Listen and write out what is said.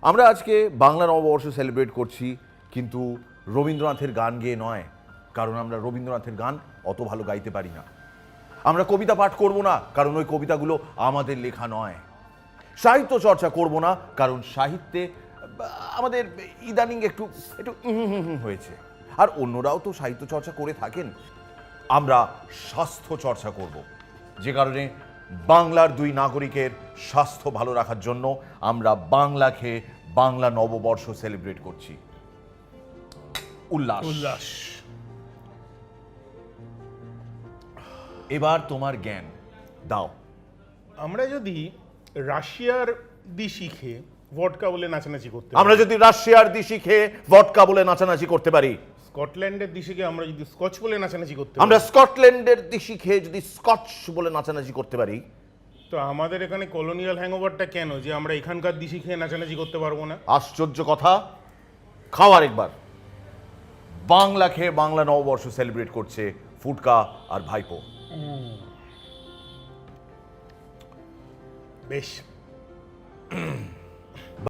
আমরা আজকে বাংলা নববর্ষ সেলিব্রেট করছি, কিন্তু রবীন্দ্রনাথের গান গেয়ে নয়, কারণ আমরা রবীন্দ্রনাথের গান অত ভালো গাইতে পারি না। আমরা কবিতা পাঠ করব না, কারণ ওই কবিতাগুলো আমাদের লেখা নয়। সাহিত্য চর্চা করব না, কারণ সাহিত্যে আমাদের ইদানিং একটু একটু হয়েছে, আর অন্যরাও তো সাহিত্য চর্চা করে থাকেন। আমরা স্বাস্থ্য চর্চা করব, যে কারণে বাংলার দুই নাগরিকের স্বাস্থ্য ভালো রাখার জন্য আমরা বাংলা খেয়ে বাংলা নববর্ষ সেলিব্রেট করছি। উল্লাস উল্লাস। এবার তোমার জ্ঞান দাও। আমরা যদি রাশিয়ার দিশি খেয়ে ভডকা বলে নাচানাচি করতে আমরা যদি রাশিয়ার দিশি খেয়ে ভডকা বলে নাচানাচি করতে পারি, স্কটল্যান্ডের দিশিকে আমরা যদি স্কচ বলে নাচানাচি করতে আমরা পারি, স্কটল্যান্ডের দিশি খেয়ে যদি স্কচ বলে নাচানাচি করতে পারি, তো আমাদের এখানে কলোনিয়াল হ্যাংওভারটা কেন যে আমরা এখানকার দিশি খেয়ে নাচানাচি করতে পারবো না? আশ্চর্য কথা। খাওয়ার একবার বাংলা খেয়ে বাংলা নববর্ষ সেলিব্রেট করছে ফুটকা আর ভাইপো। বেশ